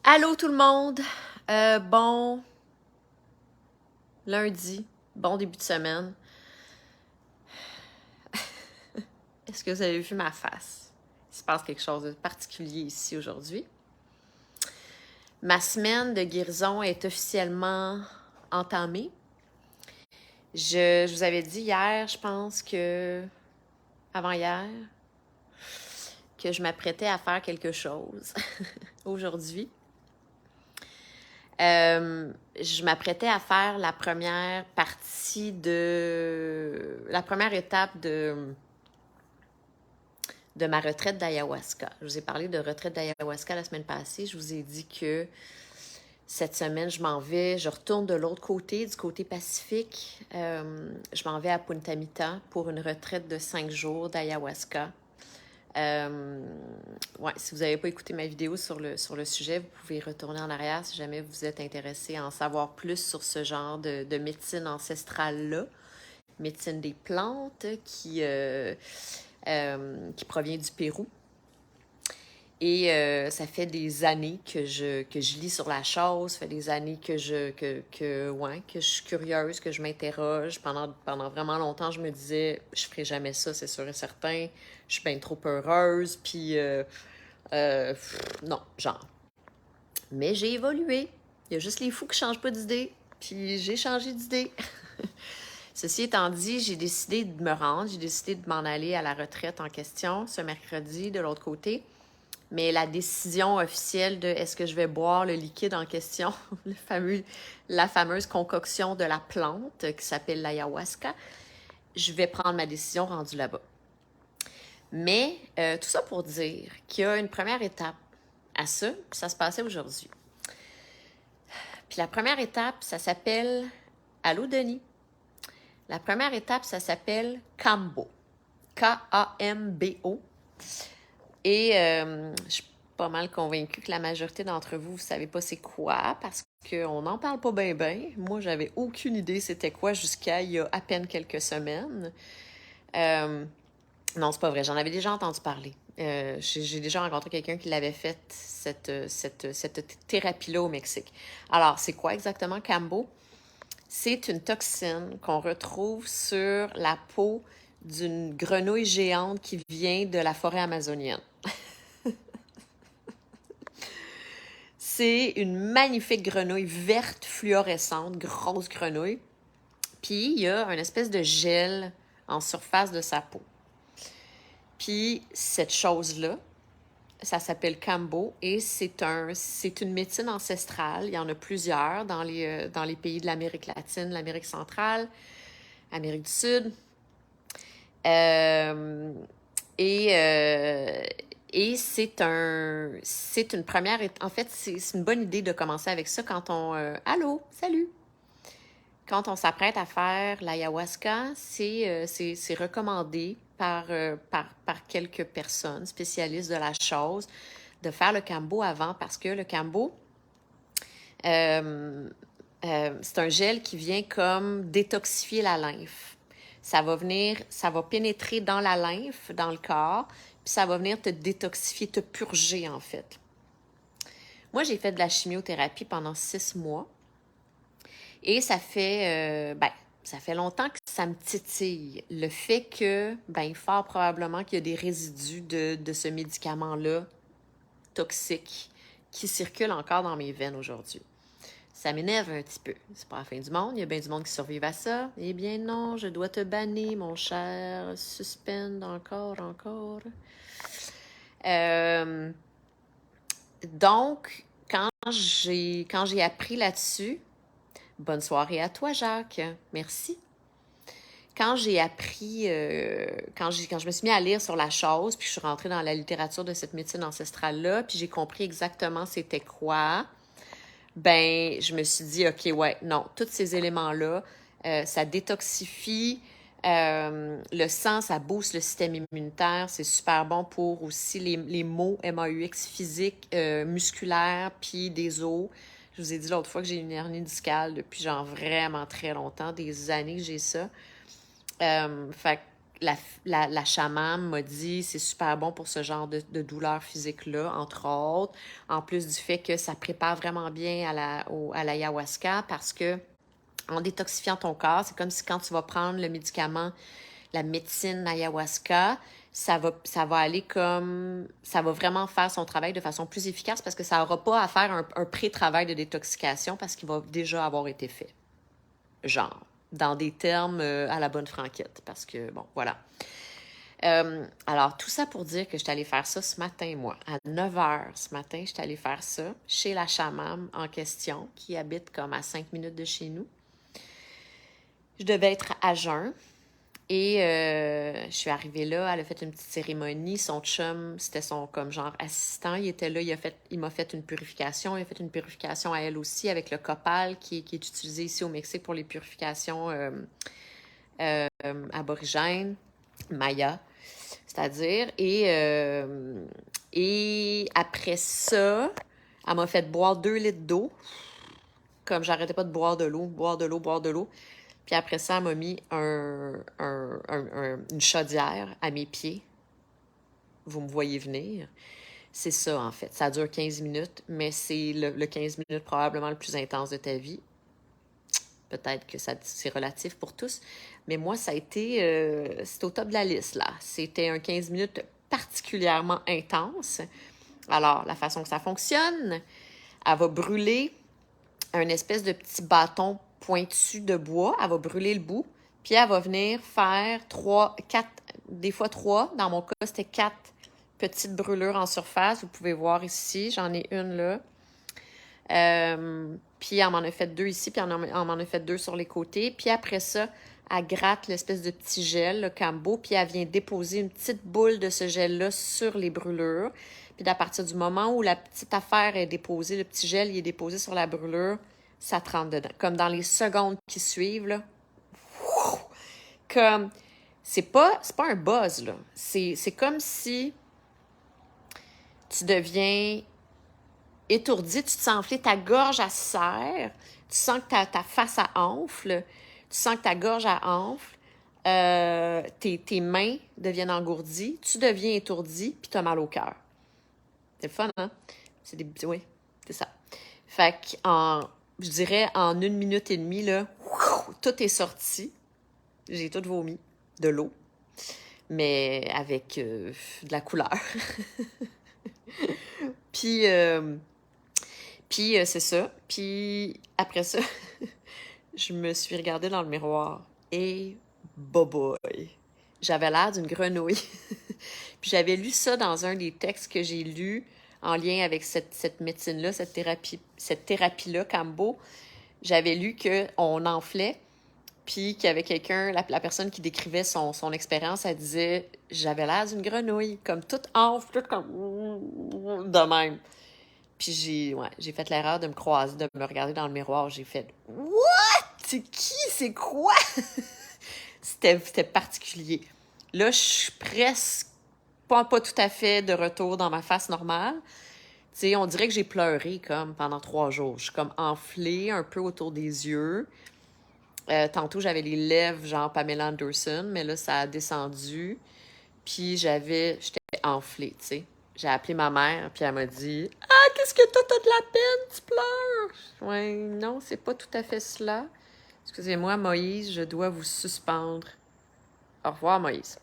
Allô tout le monde! Bon lundi, bon début de semaine. Est-ce que vous avez vu ma face? Il se passe quelque chose de particulier ici aujourd'hui. Ma semaine de guérison est officiellement entamée. Je vous avais dit hier, je pense que avant-hier, que je m'apprêtais à faire quelque chose aujourd'hui. Je m'apprêtais à faire la première partie la première étape de ma retraite d'ayahuasca. Je vous ai parlé de retraite d'ayahuasca la semaine passée. Je vous ai dit que cette semaine, je retourne de l'autre côté, du côté Pacifique. Je m'en vais à Punta Mita pour une retraite de 5 jours d'ayahuasca. Si vous n'avez pas écouté ma vidéo sur le sujet, vous pouvez retourner en arrière si jamais vous êtes intéressé à en savoir plus sur ce genre de médecine ancestrale-là, médecine des plantes qui provient du Pérou. Et ça fait des années que je lis sur la chose, ça fait des années que je suis curieuse, que je m'interroge. Pendant vraiment longtemps, je me disais, je ferai jamais ça, c'est sûr et certain. Je suis bien trop heureuse, puis non, genre. Mais j'ai évolué. Il y a juste les fous qui changent pas d'idée, puis j'ai changé d'idée. Ceci étant dit, j'ai décidé de me rendre, j'ai décidé de m'en aller à la retraite en question ce mercredi de l'autre côté. Mais la décision officielle de est-ce que je vais boire le liquide en question, la fameuse concoction de la plante qui s'appelle l'ayahuasca, je vais prendre ma décision rendue là-bas. Mais tout ça pour dire qu'il y a une première étape à ça, puis ça se passait aujourd'hui. Puis la première étape, ça s'appelle « Allô, Denis? » La première étape, ça s'appelle « Kambo ». K-A-M-B-O. Et je suis pas mal convaincue que la majorité d'entre vous ne savez pas c'est quoi, parce qu'on n'en parle pas bien. Moi, j'avais aucune idée c'était quoi jusqu'à il y a à peine quelques semaines. Non, c'est pas vrai, j'en avais déjà entendu parler. J'ai déjà rencontré quelqu'un qui l'avait fait, cette thérapie-là au Mexique. Alors, c'est quoi exactement Kambo? C'est une toxine qu'on retrouve sur la peau d'une grenouille géante qui vient de la forêt amazonienne. C'est une magnifique grenouille verte fluorescente, grosse grenouille. Puis, il y a une espèce de gel en surface de sa peau. Puis, cette chose-là, ça s'appelle Kambo et c'est une médecine ancestrale. Il y en a plusieurs dans les pays de l'Amérique latine, l'Amérique centrale, l'Amérique du Sud. Et c'est une première... En fait, c'est une bonne idée de commencer avec ça quand on... Allô, salut! Quand on s'apprête à faire l'ayahuasca, c'est recommandé par quelques personnes spécialistes de la chose de faire le kambo avant parce que le kambo, c'est un gel qui vient comme détoxifier la lymphe. Ça va pénétrer dans la lymphe, dans le corps, puis ça va venir te détoxifier, te purger en fait. Moi, j'ai fait de la chimiothérapie pendant 6 mois. Et ça fait longtemps que ça me titille. Le fait que, fort probablement qu'il y a des résidus de ce médicament-là toxique qui circulent encore dans mes veines aujourd'hui. Ça m'énerve un petit peu. C'est pas la fin du monde. Il y a bien du monde qui survive à ça. Eh bien non, je dois te bannir, mon cher. Suspend encore. Donc, quand j'ai appris là-dessus, bonne soirée à toi, Jacques. Merci. Quand j'ai appris, quand je me suis mis à lire sur la chose, puis je suis rentrée dans la littérature de cette médecine ancestrale-là, puis j'ai compris exactement c'était quoi, je me suis dit, OK, ouais, non, tous ces éléments-là, ça détoxifie le sang, ça booste le système immunitaire, c'est super bon pour aussi les maux MAUX physiques, musculaires, puis des os. Je vous ai dit l'autre fois que j'ai une hernie discale depuis genre vraiment très longtemps, des années que j'ai ça. Fait la chamane m'a dit c'est super bon pour ce genre de douleur physique-là, entre autres. En plus du fait que ça prépare vraiment bien à l'ayahuasca parce que en détoxifiant ton corps, c'est comme si quand tu vas prendre le médicament, la médecine ayahuasca, ça va aller comme... Ça va vraiment faire son travail de façon plus efficace parce que ça n'aura pas à faire un pré-travail de détoxication parce qu'il va déjà avoir été fait. Genre, dans des termes à la bonne franquette. Parce que, bon, voilà. Alors, tout ça pour dire que je suis allée faire ça ce matin, moi. À 9 h ce matin, je suis allée faire ça chez la chamane en question, qui habite comme à 5 minutes de chez nous. Je devais être à jeun. Et je suis arrivée là, elle a fait une petite cérémonie. Son chum, c'était son comme genre assistant. Il était là, il m'a fait une purification. Il a fait une purification à elle aussi avec le copal qui est utilisé ici au Mexique pour les purifications aborigènes, maya, c'est-à-dire. Et après ça, elle m'a fait boire 2 litres d'eau. Comme j'arrêtais pas de boire de l'eau, boire de l'eau, boire de l'eau. Puis après ça, elle m'a mis une chaudière à mes pieds. Vous me voyez venir. C'est ça, en fait. Ça dure 15 minutes, mais c'est le 15 minutes probablement le plus intense de ta vie. Peut-être que c'est relatif pour tous. Mais moi, ça a été... c'est au top de la liste, là. C'était un 15 minutes particulièrement intense. Alors, la façon que ça fonctionne, elle va brûler un espèce de petit bâton pointu de bois. Elle va brûler le bout. Puis elle va venir faire 4, des fois 3. Dans mon cas, c'était 4 petites brûlures en surface. Vous pouvez voir ici, j'en ai une là. Puis elle m'en a fait 2 ici, puis elle m'en a fait 2 sur les côtés. Puis après ça, elle gratte l'espèce de petit gel, le cambo, puis elle vient déposer une petite boule de ce gel-là sur les brûlures. Puis à partir du moment où la petite affaire est déposée, le petit gel il est déposé sur la brûlure, ça te rentre dedans. Comme dans les secondes qui suivent, là. Comme, c'est pas un buzz, là. C'est comme si tu deviens étourdi, tu te sens enfler, ta gorge, elle se serre, tu sens que ta face, elle enfle, tu sens que ta gorge, elle enfle, tes mains deviennent engourdies, tu deviens étourdi, puis tu as mal au cœur. C'est le fun, hein? Oui, c'est ça. Fait que, je dirais, en 1 minute et demie, là, tout est sorti. J'ai tout vomi, de l'eau, mais avec de la couleur. Puis, c'est ça. Puis après ça, je me suis regardée dans le miroir et boboy, j'avais l'air d'une grenouille. Puis j'avais lu ça dans un des textes que j'ai lus en lien avec cette médecine-là, cette thérapie-là, Cambo. J'avais lu qu'on enflait, puis qu'il y avait quelqu'un, la personne qui décrivait son expérience, elle disait « J'avais l'air d'une grenouille, comme toute enfle, toute comme... de même. » Puis j'ai fait l'erreur de me croiser, de me regarder dans le miroir. J'ai fait « What? C'est qui? C'est quoi? » C'était particulier. Là, je suis presque pas tout à fait de retour dans ma face normale. Tu sais, on dirait que j'ai pleuré comme pendant 3 jours. Je suis comme enflée un peu autour des yeux. Tantôt, j'avais les lèvres genre Pamela Anderson, mais là, ça a descendu. Puis j'étais enflée, tu sais. J'ai appelé ma mère, puis elle m'a dit « Ah, qu'est-ce que t'as de la peine? Tu pleures? » Ouais, non, c'est pas tout à fait cela. Excusez-moi, Moïse, je dois vous suspendre. Au revoir, Moïse.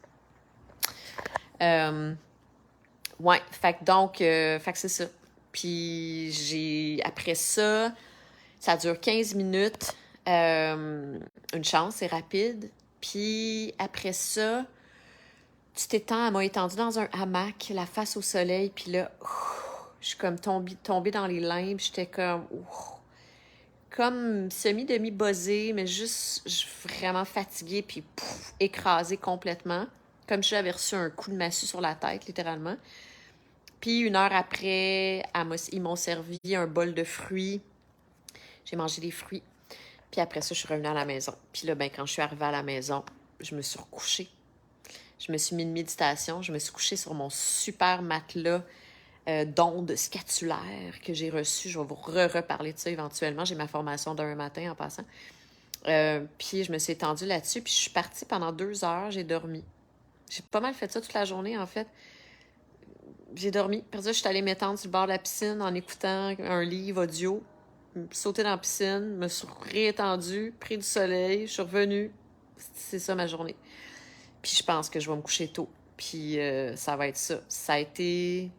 Ouais, fait que c'est ça. Puis après ça, ça dure 15 minutes. Une chance, c'est rapide. Puis après ça, tu t'étends, elle m'a étendue dans un hamac, la face au soleil, puis là, je suis comme tombée dans les limbes, j'étais comme semi-demi-buzzée, mais juste vraiment fatiguée, puis écrasée complètement, comme si j'avais reçu un coup de massue sur la tête, littéralement. Puis 1 heure après, ils m'ont servi un bol de fruits. J'ai mangé des fruits. Puis après ça, je suis revenue à la maison. Puis là, quand je suis arrivée à la maison, je me suis recouchée. Je me suis mis une méditation. Je me suis couchée sur mon super matelas d'ondes scatulaires que j'ai reçu. Je vais vous reparler de ça éventuellement. J'ai ma formation d'un matin en passant. Puis je me suis étendue là-dessus. Puis je suis partie pendant 2 heures. J'ai dormi. J'ai pas mal fait ça toute la journée, en fait. J'ai dormi. Après ça, je suis allée m'étendre sur le bord de la piscine en écoutant un livre audio. Sauter dans la piscine, me suis réétendue, pris du soleil, je suis revenue. C'est ça ma journée. Puis je pense que je vais me coucher tôt. Puis ça va être ça. Ça a été...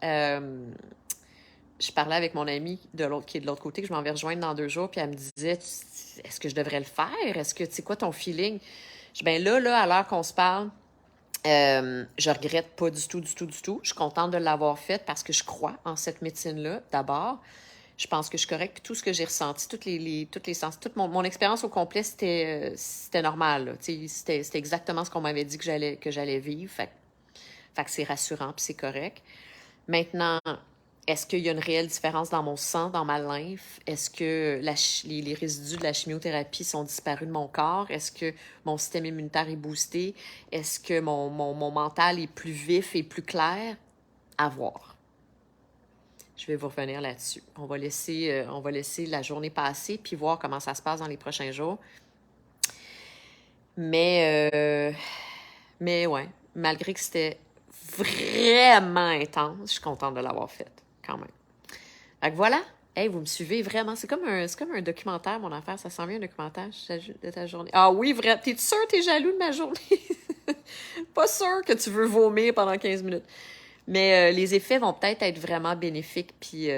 je parlais avec mon amie qui est de l'autre côté, que je m'en vais rejoindre dans 2 jours, puis elle me disait, est-ce que je devrais le faire? Est-ce que, tu sais quoi ton feeling? Je dis, ben là, à l'heure qu'on se parle, je regrette pas du tout, du tout, du tout. Je suis contente de l'avoir faite parce que je crois en cette médecine-là, d'abord. Je pense que je suis correcte. Puis tout ce que j'ai ressenti, toutes les sens, toute mon expérience au complet, c'était normal, là. Tu sais, c'était exactement ce qu'on m'avait dit que j'allais vivre. Fait que c'est rassurant, puis c'est correct. Maintenant, est-ce qu'il y a une réelle différence dans mon sang, dans ma lymphe? Est-ce que les résidus de la chimiothérapie sont disparus de mon corps? Est-ce que mon système immunitaire est boosté? Est-ce que mon mental est plus vif et plus clair? À voir. Je vais vous revenir là-dessus. On va laisser la journée passer puis voir comment ça se passe dans les prochains jours. Mais ouais, malgré que c'était vraiment intense, je suis contente de l'avoir faite, quand même. Fait que voilà. Hey, vous me suivez vraiment. C'est comme un documentaire, mon affaire. Ça sent bien un documentaire de ta journée. Ah oui, vrai. T'es sûr que t'es jaloux de ma journée? Pas sûr que tu veux vomir pendant 15 minutes. Mais les effets vont peut-être être vraiment bénéfiques puis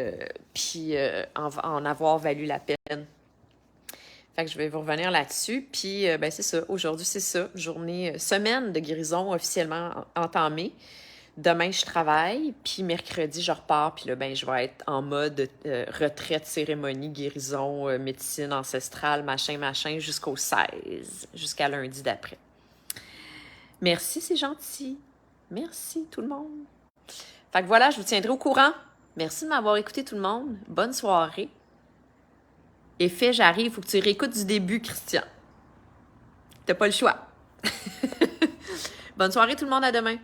en avoir valu la peine. Fait que je vais vous revenir là-dessus. Puis, ben c'est ça. Aujourd'hui, c'est ça. Semaine de guérison officiellement entamée. Demain, je travaille. Puis, mercredi, je repars. Puis là, ben, je vais être en mode retraite, cérémonie, guérison, médecine ancestrale, machin, jusqu'au 16. Jusqu'à lundi d'après. Merci, c'est gentil. Merci, tout le monde. Fait que voilà, je vous tiendrai au courant. Merci de m'avoir écouté, tout le monde. Bonne soirée. Effet, j'arrive. Il faut que tu réécoutes du début, Christian. T'as pas le choix. Bonne soirée, tout le monde. À demain.